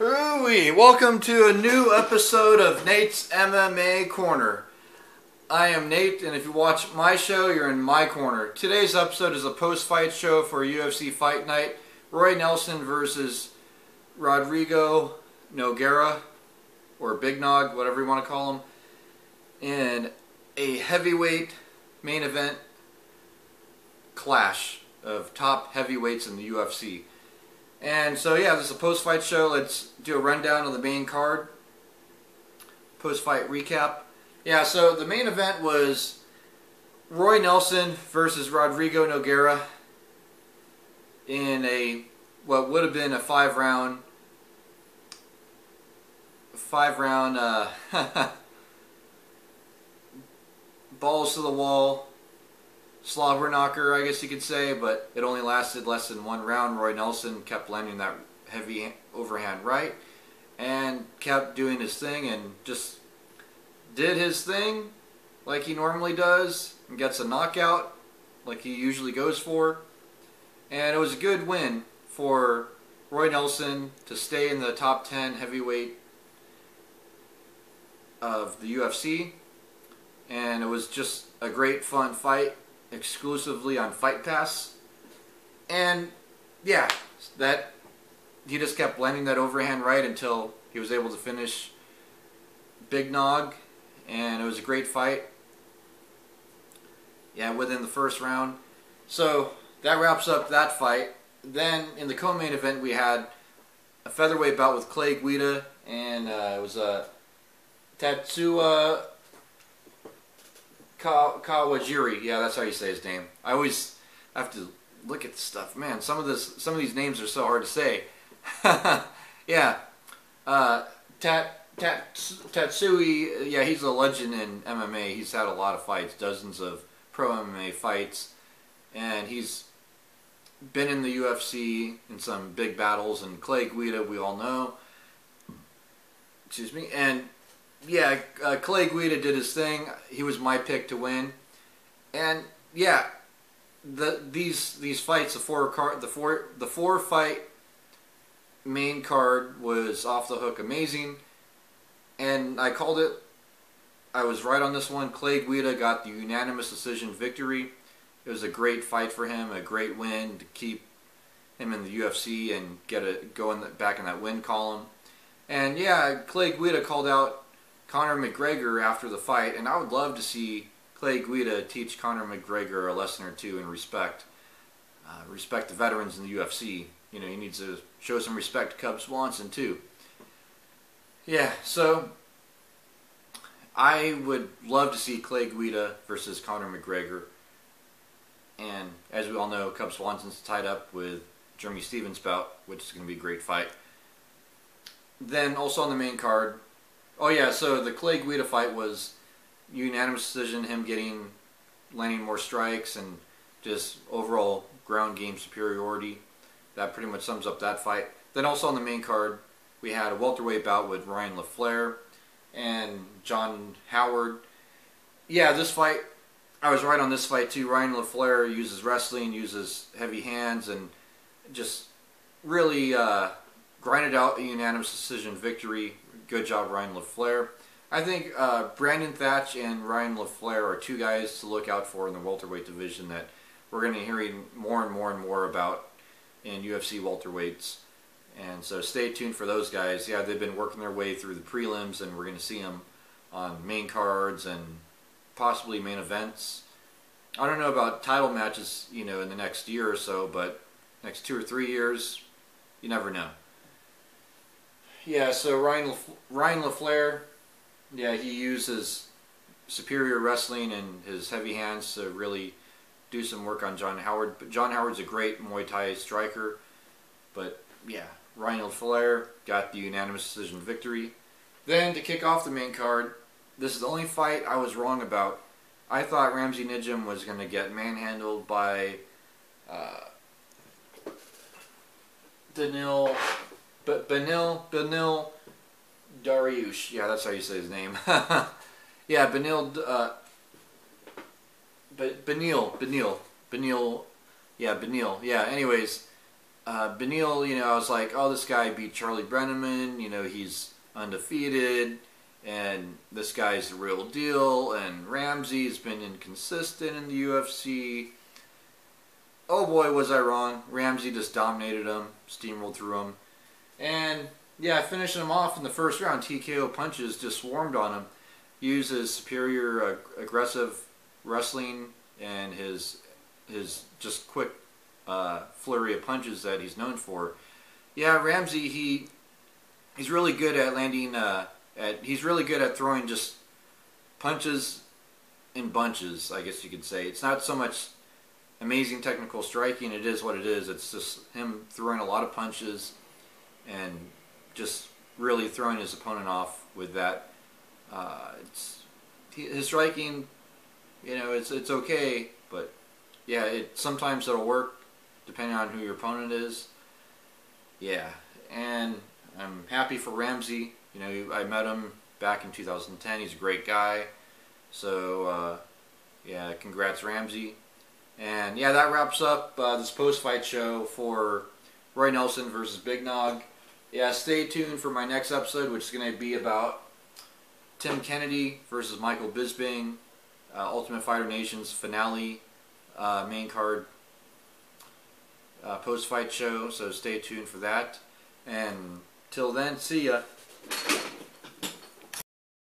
Hooey! Welcome to a new episode of Nate's MMA Corner. I am Nate, and if you watch my show, you're in my corner. Today's episode is a post-fight show for UFC Fight Night. Roy Nelson versus Rodrigo Nogueira, or Big Nog, whatever you want to call him, in a heavyweight main event clash of top heavyweights in the UFC. And so yeah, this is a post-fight show. Let's do a rundown of the main card. Post-fight recap. Yeah, so the main event was Roy Nelson versus Rodrigo Nogueira in a what would have been a five round balls to the wall slobber knocker, I guess you could say, but it only lasted less than one round. Roy Nelson kept landing that heavy overhand right and kept doing his thing and just did his thing like he normally does and gets a knockout like he usually goes for. And it was a good win for Roy Nelson to stay in the top 10 heavyweight of the UFC. And it was just a great fun fight, exclusively on Fight Pass. And yeah, that he just kept landing that overhand right until he was able to finish Big Nog, and it was a great fight. Yeah, within the first round. So that wraps up that fight. Then in the co-main event we had a featherweight bout with Clay Guida, and it was a Tatsuya Kawajiri. Yeah, that's how you say his name. I always have to look at the stuff. Man, some of these names are so hard to say. Yeah. Tatsui, yeah, he's a legend in MMA. He's had a lot of fights, dozens of pro MMA fights, and he's been in the UFC in some big battles. And Clay Guida, we all know. Excuse me. And yeah, Clay Guida did his thing. He was my pick to win. And yeah, these fights, the four fight main card was off the hook amazing. And I called it. I was right on this one. Clay Guida got the unanimous decision victory. It was a great fight for him, a great win to keep him in the UFC and back in that win column. And yeah, Clay Guida called out Conor McGregor after the fight, and I would love to see Clay Guida teach Conor McGregor a lesson or two in respect. Respect the veterans in the UFC. You know, he needs to show some respect to Cub Swanson too. Yeah, so I would love to see Clay Guida versus Conor McGregor. And as we all know, Cub Swanson's tied up with Jeremy Stevens' bout, which is going to be a great fight. Then also on the main card, oh yeah, so the Clay Guida fight was unanimous decision, him landing more strikes and just overall ground game superiority. That pretty much sums up that fight. Then also on the main card, we had a welterweight bout with Ryan LaFleur and John Howard. Yeah, this fight, I was right on this fight too. Ryan LaFleur uses wrestling, uses heavy hands, and just really grinded out a unanimous decision victory. Good job, Ryan LaFleur. I think Brandon Thatch and Ryan LaFleur are two guys to look out for in the welterweight division that we're going to hear more and more and more about in UFC welterweights. And so stay tuned for those guys. Yeah, they've been working their way through the prelims, and we're going to see them on main cards and possibly main events. I don't know about title matches, you know, in the next year or so, but next 2 or 3 years, you never know. Yeah, so Ryan LaFleur, yeah, he uses superior wrestling and his heavy hands to really do some work on John Howard. But John Howard's a great Muay Thai striker. But yeah, Ryan LaFleur got the unanimous decision victory. Then to kick off the main card, this is the only fight I was wrong about. I thought Ramsey Nijem was going to get manhandled by Benil Dariush. Yeah, that's how you say his name. Yeah, Benil. Yeah, Benil. Yeah, anyways, Beneil, you know, I was like, oh, this guy beat Charlie Brenneman. You know, he's undefeated, and this guy's the real deal. And Ramsey's been inconsistent in the UFC. Oh boy, was I wrong. Ramsey just dominated him, steamrolled through him. And yeah, finishing him off in the first round, TKO punches just swarmed on him. Used his superior aggressive wrestling and his just quick flurry of punches that he's known for. Yeah, Ramsey, he's really good at landing. He's really good at throwing just punches in bunches, I guess you could say. It's not so much amazing technical striking. It is what it is. It's just him throwing a lot of punches and just really throwing his opponent off with that. His striking, you know, it's okay, but yeah, sometimes it'll work depending on who your opponent is. Yeah, and I'm happy for Ramsey. You know, I met him back in 2010. He's a great guy. So yeah, congrats Ramsey. And yeah, that wraps up this post-fight show for Roy Nelson versus Big Nog. Yeah, stay tuned for my next episode, which is going to be about Tim Kennedy versus Michael Bisping, Ultimate Fighter Nation's finale main card post-fight show. So stay tuned for that. And till then, see ya.